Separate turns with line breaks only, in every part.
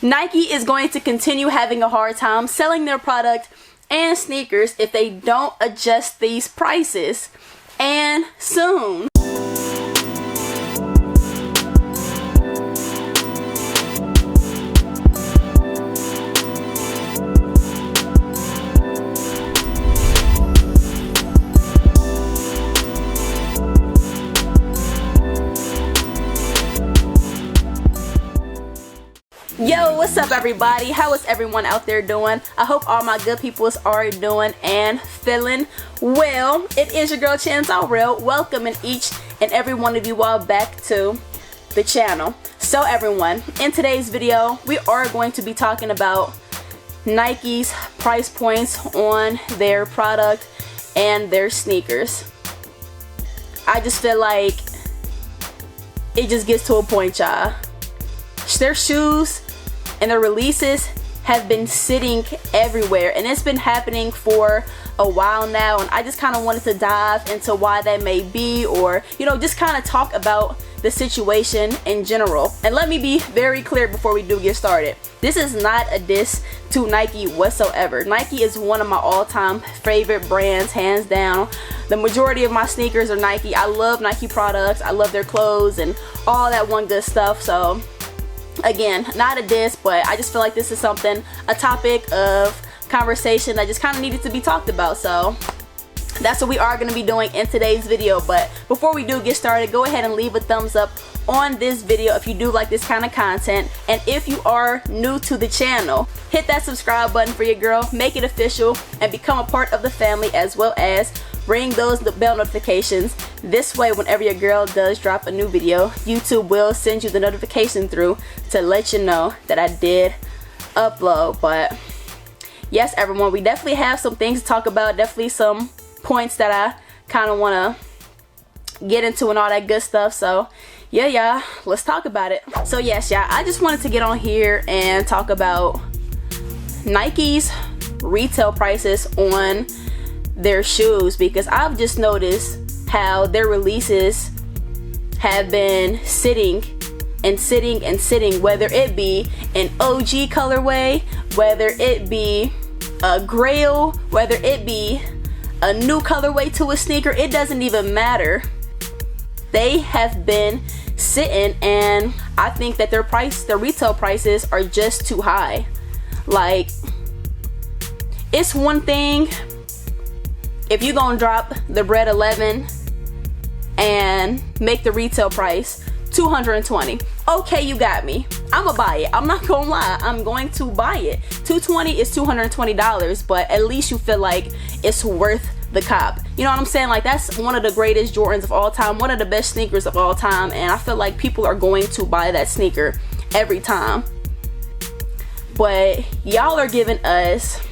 Nike is going to continue having a hard time selling their product and sneakers if they don't adjust these prices, and soon. Yo, what's up everybody? How is everyone out there doing? I hope all my good peoples are doing and feeling well. It is your girl Chantal Real, welcoming each and every one of you all back to the channel. So everyone, in today's video we are going to be talking about Nike's price points on their product and their sneakers. I just feel like it just gets to a point, y'all. Their shoes and their releases have been sitting everywhere, and it's been happening for a while now, and I just kind of wanted to dive into why that may be, or just kind of talk about the situation in general. And let me be very clear before we do get started, this is not a diss to Nike whatsoever. Nike is one of my all-time favorite brands, hands down. The majority of my sneakers are Nike. I love Nike products, I love their clothes and all that one good stuff. So again, not a diss, but I just feel like this is something, a topic of conversation that just kind of needed to be talked about. So that's what we are going to be doing in today's video. But before we do get started, go ahead and leave a thumbs up on this video if you do like this kind of content. And if you are new to the channel, hit that subscribe button for your girl, make it official, and become a part of the family, as well as ring those bell notifications. This way, whenever your girl does drop a new video, YouTube will send you the notification through to let you know that I did upload. But yes, everyone, we definitely have some things to talk about, definitely some points that I kind of want to get into and all that good stuff. So yeah, y'all, let's talk about it. So yes, y'all, I just wanted to get on here and talk about Nike's retail prices on their shoes, because I've just noticed how their releases have been sitting and sitting and sitting, whether it be an OG colorway, whether it be a grail, whether it be a new colorway to a sneaker, it doesn't even matter. They have been sitting, and I think that their retail prices are just too high. Like, it's one thing if you gonna drop the bread 11 and make the retail price $220, okay, you got me. I'ma buy it. I'm not gonna lie, I'm going to buy it. $220 is $220, but at least you feel like it's worth the cop. You know what I'm saying? Like, that's one of the greatest Jordans of all time, one of the best sneakers of all time, and I feel like people are going to buy that sneaker every time. But y'all are giving us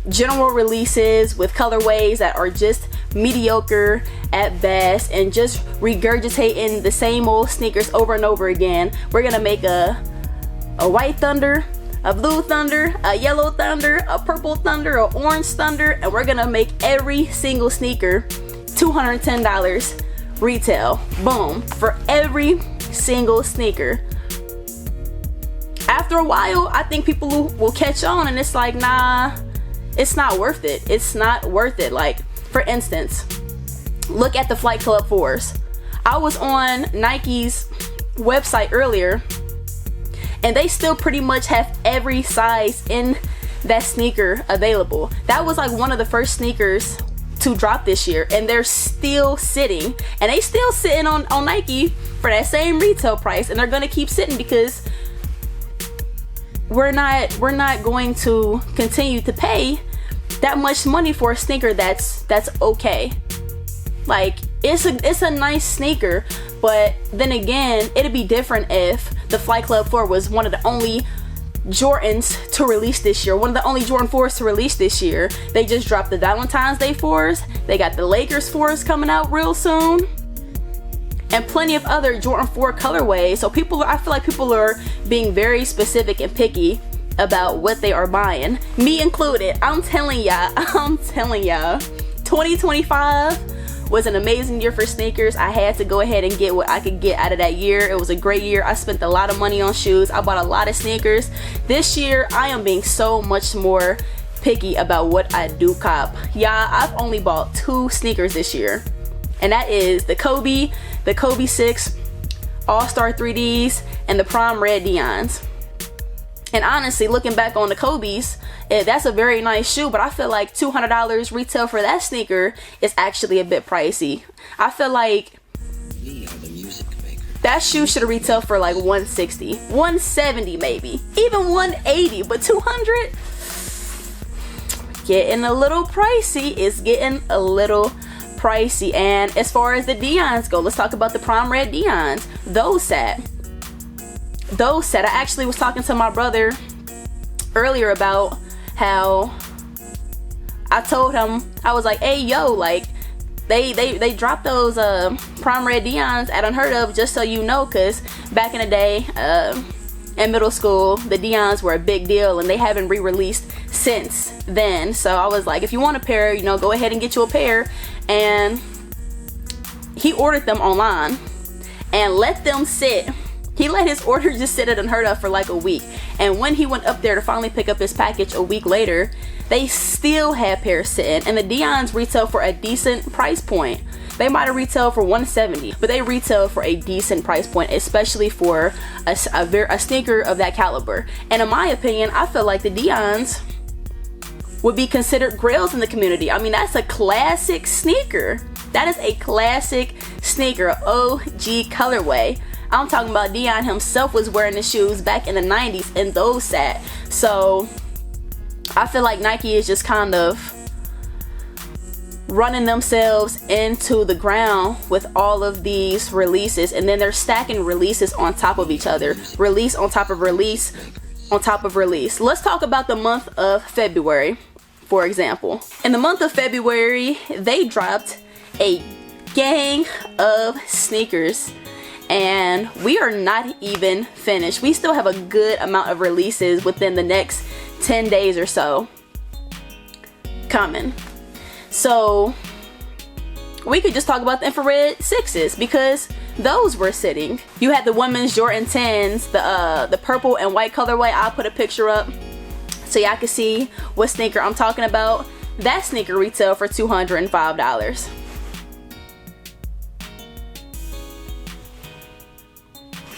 general releases with colorways that are just mediocre at best, and just regurgitating the same old sneakers over and over again. We're gonna make a white thunder, a blue thunder, a yellow thunder, a purple thunder, a orange thunder, and we're gonna make every single sneaker $210 retail. Boom, for every single sneaker. After a while, I think people will catch on, and it's like, nah, it's not worth it. It's not worth it. Like, for instance, look at the Flight Club 4s. I was on Nike's website earlier, and they still pretty much have every size in that sneaker available. That was like one of the first sneakers to drop this year, and they're still sitting, and they still sitting on Nike for that same retail price, and they're gonna keep sitting because we're not going to continue to pay that much money for a sneaker that's okay. Like, it's a nice sneaker, but then again, it'd be different if the Flight Club 4 was one of the only Jordans to release this year, one of the only Jordan 4s to release this year. They just dropped the Valentine's Day 4s, they got the Lakers 4s coming out real soon, and plenty of other Jordan 4 colorways. So I feel like people are being very specific and picky about what they are buying, me included. I'm telling y'all, 2025 was an amazing year for sneakers. I had to go ahead and get what I could get out of that year. It was a great year. I spent a lot of money on shoes. I bought a lot of sneakers. This year, I am being so much more picky about what I do cop. Yeah, I've only bought 2 sneakers this year, and that is the Kobe 6 All-Star 3Ds and the Prom Red Deons. And honestly, looking back on the Kobe's, that's a very nice shoe, but I feel like $200 retail for that sneaker is actually a bit pricey. I feel like that shoe should have retailed for like $160, $170 maybe, even $180, but $200? Getting a little pricey. It's getting a little pricey. And as far as the Deons go, let's talk about the Prom Red Deons. Those set. I actually was talking to my brother earlier about how I told him, I was like, hey yo, like they dropped those Prom Red Deons at Unheard Of, just so you know, because back in the day in middle school, the Deons were a big deal and they haven't re-released since then. So I was like, if you want a pair, you know, go ahead and get you a pair. And he ordered them online and let them sit. He let his order just sit at Unheard Of for like a week. And when he went up there to finally pick up his package a week later, they still had pairs sitting. And the Deons retail for a decent price point. They might have retailed for $170, but they retail for a decent price point, especially for a sneaker of that caliber. And in my opinion, I feel like the Deons would be considered grails in the community. I mean, that's a classic sneaker. That is a classic sneaker, OG colorway. I'm talking about Deion himself was wearing the shoes back in the 90s, and those sat. So I feel like Nike is just kind of running themselves into the ground with all of these releases, and then they're stacking releases on top of each other, release on top of release on top of release. Let's talk about the month of February, for example. In the month of February, they dropped a gang of sneakers, and we are not even finished. We still have a good amount of releases within the next 10 days or so coming. So we could just talk about the infrared 6s, because those were sitting. You had the women's Jordan 10s, the purple and white colorway. I'll put a picture up so y'all can see what sneaker I'm talking about. That sneaker retailed for $205.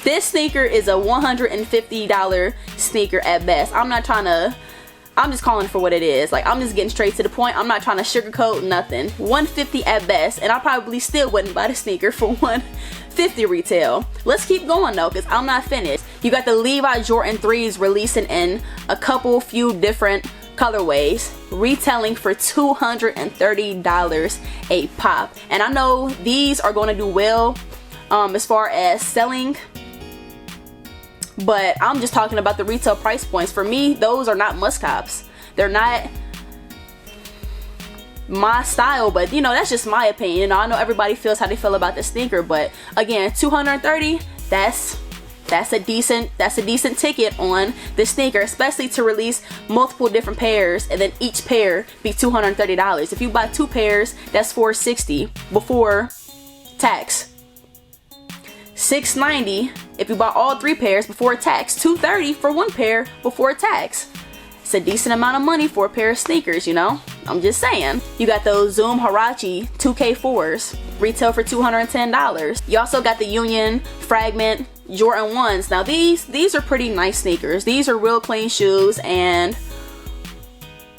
This sneaker is a $150 sneaker at best. I'm just calling it for what it is. Like, I'm just getting straight to the point. I'm not trying to sugarcoat nothing. $150 at best, and I probably still wouldn't buy the sneaker for $150 retail. Let's keep going though, because I'm not finished. You got the Levi Jordan 3s releasing in a few different colorways, retailing for $230 a pop. And I know these are going to do well as far as selling, but I'm just talking about the retail price points. For me, those are not must-cops. They're not my style, but you know, that's just my opinion. You know, I know everybody feels how they feel about the sneaker, but again, $230, that's a decent ticket on the sneaker, especially to release multiple different pairs and then each pair be $230. If you buy 2 pairs, that's $460 before tax. $690 if you bought all 3 pairs before tax. $230 for 1 pair before tax. It's a decent amount of money for a pair of sneakers, you know? I'm just saying. You got those Zoom Huarache 2K4s, retail for $210. You also got the Union Fragment Jordan 1s. Now these are pretty nice sneakers. These are real clean shoes, and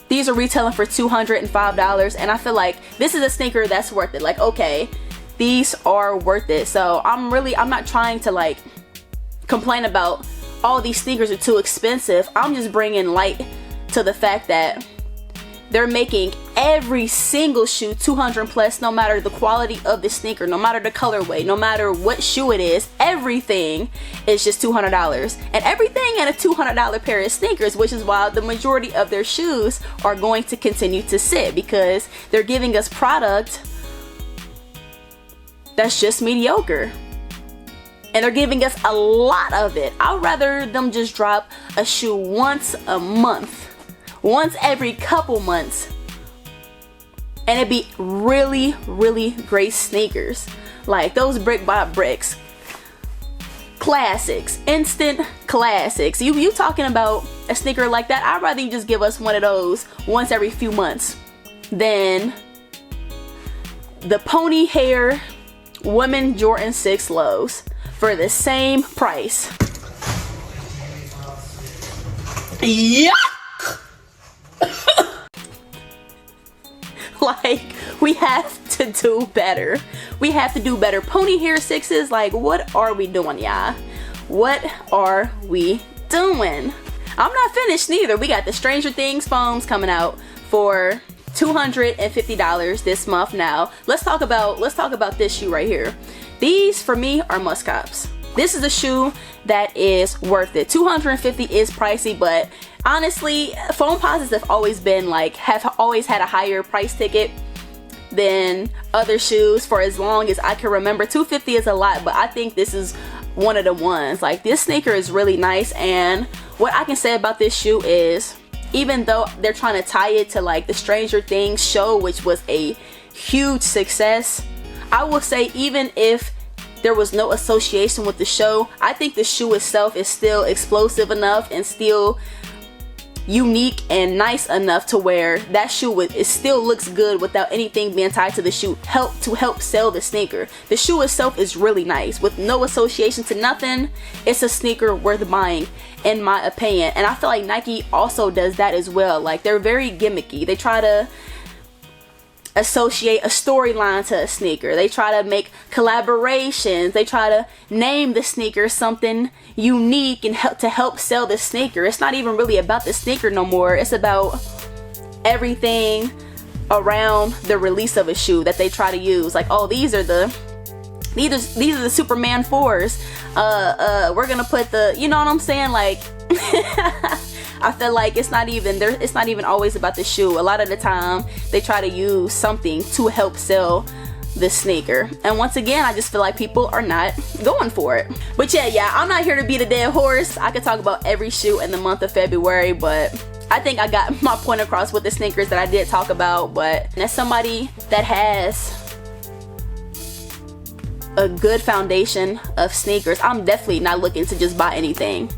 these are retailing for $205, and I feel like this is a sneaker that's worth it. Like, okay, these are worth it. So I'm not trying to like complain about all these sneakers are too expensive. I'm just bringing light to the fact that they're making every single shoe 200 plus, no matter the quality of the sneaker, no matter the colorway, no matter what shoe it is. Everything is just $200, and everything in a $200 pair of sneakers, which is why the majority of their shoes are going to continue to sit, because they're giving us product that's just mediocre, and they're giving us a lot of it. I'd rather them just drop a shoe once a month, once every couple months, and it'd be really, really great sneakers. Like those brick by bricks. Classics, instant classics. You talking about a sneaker like that? I'd rather you just give us one of those once every few months than the pony hair women Jordan 6 lows for the same price. Yeah. Like, we have to do better. We have to do better. Pony hair 6s, like, what are we doing, y'all? What are we doing? I'm not finished neither. We got the Stranger Things foams coming out for $250 this month. Now, let's talk about this shoe right here. These for me are must cops. This is a shoe that is worth it. $250 is pricey, but honestly, foam posits have always been like, have always had a higher price ticket than other shoes for as long as I can remember. $250 is a lot, but I think this is one of the ones. Like, this sneaker is really nice, and what I can say about this shoe is, even though they're trying to tie it to like the Stranger Things show, which was a huge success, I will say even if there was no association with the show, I think the shoe itself is still explosive enough and still unique and nice enough to where that shoe it still looks good without anything being tied to the shoe to help sell the sneaker. The shoe itself is really nice with no association to nothing. It's a sneaker worth buying, in my opinion, and I feel like Nike also does that as well. Like, they're very gimmicky. They try to associate a storyline to a sneaker. They try to make collaborations. They try to name the sneaker something unique and help sell the sneaker. It's not even really about the sneaker no more. It's about everything around the release of a shoe that they try to use. Like, oh, these are the Superman 4s. We're gonna put the, you know what I'm saying? Like, I feel like it's not even always about the shoe. A lot of the time they try to use something to help sell the sneaker, and once again I just feel like people are not going for it. But yeah, I'm not here to beat a dead horse. I could talk about every shoe in the month of February, but I think I got my point across with the sneakers that I did talk about. But as somebody that has a good foundation of sneakers, I'm definitely not looking to just buy anything.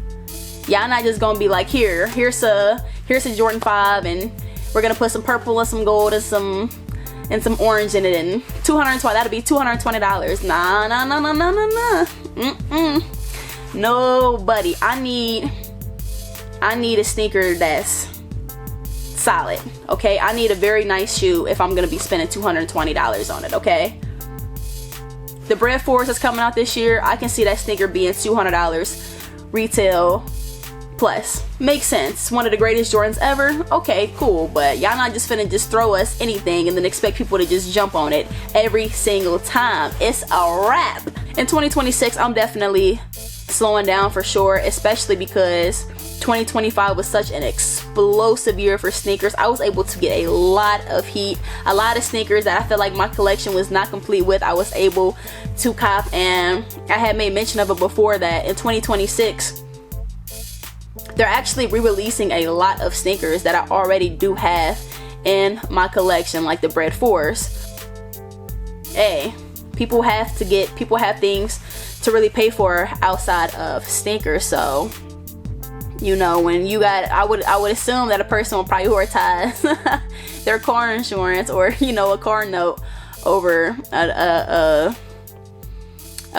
Y'all not just gonna be like, here's a Jordan 5 and we're gonna put some purple and some gold and some orange in it, and that'll be $220. Nah. Nobody. I need a sneaker that's solid, okay? I need a very nice shoe if I'm gonna be spending $220 on it, okay? The Bread Force is coming out this year. I can see that sneaker being $200 retail plus. Makes sense. One of the greatest Jordans ever. Okay, cool. But y'all not just finna just throw us anything and then expect people to just jump on it every single time. It's a wrap. In 2026, I'm definitely slowing down for sure, especially because 2025 was such an explosive year for sneakers. I was able to get a lot of heat, a lot of sneakers that I felt like my collection was not complete with. I was able to cop, and I had made mention of it before that in 2026 they're actually re-releasing a lot of sneakers that I already do have in my collection, like the Bread Force. Hey, people have things to really pay for outside of sneakers, so you know, when you got, I would assume that a person will prioritize their car insurance or, you know, a car note over a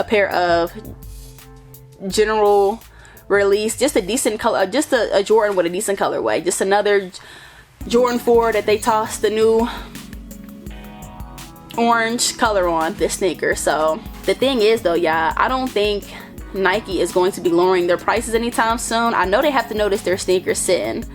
pair of general release, just a decent color, just a Jordan with a decent colorway, just another Jordan 4 that they tossed the new orange color on this sneaker. So the thing is though, y'all, I don't think Nike is going to be lowering their prices anytime soon. I know they have to notice their sneakers sitting.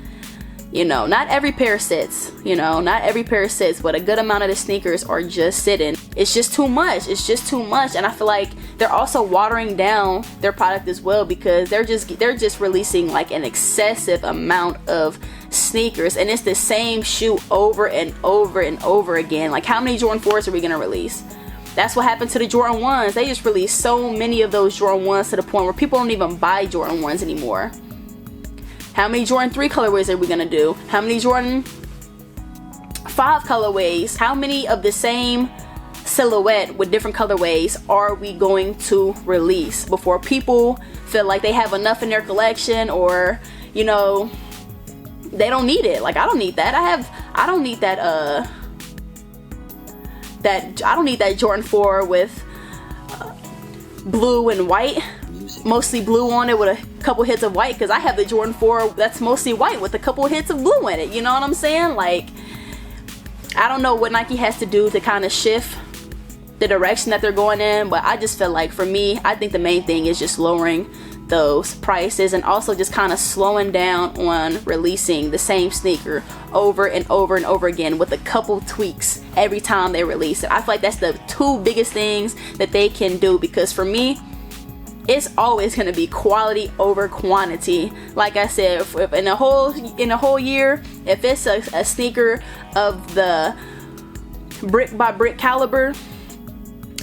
You know, not every pair sits, you know, not every pair sits, but a good amount of the sneakers are just sitting. It's just too much. It's just too much. And I feel like they're also watering down their product as well, because they're just releasing like an excessive amount of sneakers, and it's the same shoe over and over and over again. Like, how many Jordan 4s are we gonna release? That's what happened to the Jordan 1s. They just released so many of those Jordan 1s to the point where people don't even buy Jordan 1s anymore. How many Jordan 3 colorways are we gonna do? How many Jordan 5 colorways. How many of the same silhouette with different colorways are we going to release before people feel like they have enough in their collection, or you know, they don't need it? Like, I don't need that. I don't need that I don't need that Jordan 4 with blue and white, mostly blue on it with a couple hits of white, because I have the Jordan 4 that's mostly white with a couple hits of blue in it. You know what I'm saying? Like, I don't know what Nike has to do to kind of shift the direction that they're going in, but I just feel like, for me, I think the main thing is just lowering those prices, and also just kind of slowing down on releasing the same sneaker over and over and over again with a couple tweaks every time they release it. I feel like that's the 2 biggest things that they can do, because for me, it's always going to be quality over quantity. Like I said, if in a whole year, if it's a sneaker of the brick by brick caliber,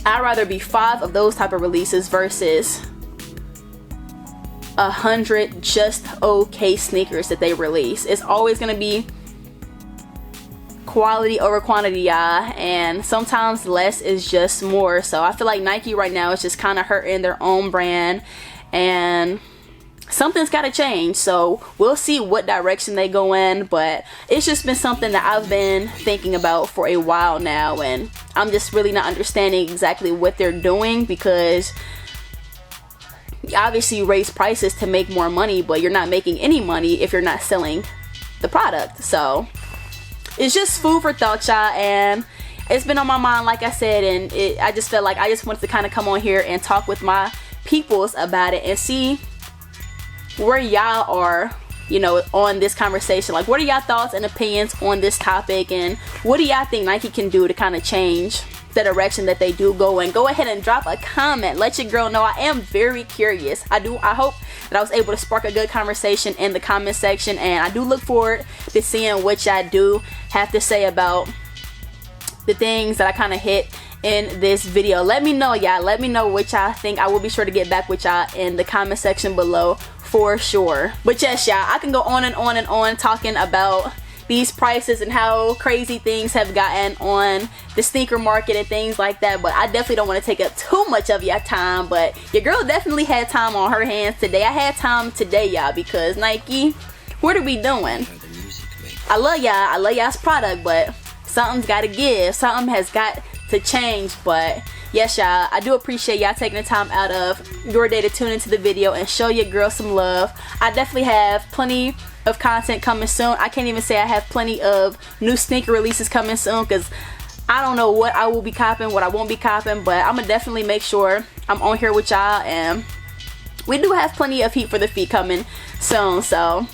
I'd rather be 5 of those type of releases versus 100 just okay sneakers that they release. It's always gonna be quality over quantity, y'all, and sometimes less is just more. So I feel like Nike right now is just kind of hurting their own brand, and something's got to change. So we'll see what direction they go in, but it's just been something that I've been thinking about for a while now, and I'm just really not understanding exactly what they're doing, because obviously you raise prices to make more money, but you're not making any money if you're not selling the product. So it's just food for thought, y'all, and it's been on my mind, like I said, and I just felt like I just wanted to kind of come on here and talk with my peoples about it and see where y'all are, you know, on this conversation. Like, what are y'all thoughts and opinions on this topic, and what do y'all think Nike can do to kind of change the direction that they do go in? Go ahead and drop a comment. Let your girl know. I am very curious. I hope that I was able to spark a good conversation in the comment section, and I do look forward to seeing what y'all do have to say about the things that I kind of hit in this video. Let me know, y'all. Let me know what y'all think. I will be sure to get back with y'all in the comment section below for sure. But yes, y'all, I can go on and on and on talking about these prices and how crazy things have gotten on the sneaker market and things like that, but I definitely don't want to take up too much of your time. But your girl definitely had time on her hands today. I had time today, y'all, because Nike, what are we doing? I love y'all. I love y'all's product, but something's got to give. Something has got to change. But yes, y'all, I do appreciate y'all taking the time out of your day to tune into the video and show your girl some love. I definitely have plenty of content coming soon. I can't even say I have plenty of new sneaker releases coming soon, because I don't know what I will be copping, what I won't be copping, but I'm gonna definitely make sure I'm on here with y'all, and we do have plenty of heat for the feet coming soon. So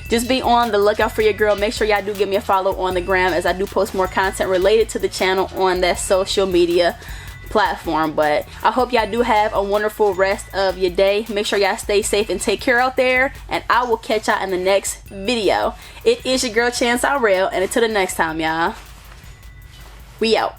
just be on the lookout for your girl. Make sure y'all do give me a follow on the gram, as I do post more content related to the channel on that social media platform. But I hope y'all do have a wonderful rest of your day. Make sure y'all stay safe and take care out there, and I will catch y'all in the next video. It is your girl Chance Real, and until the next time, y'all, we out.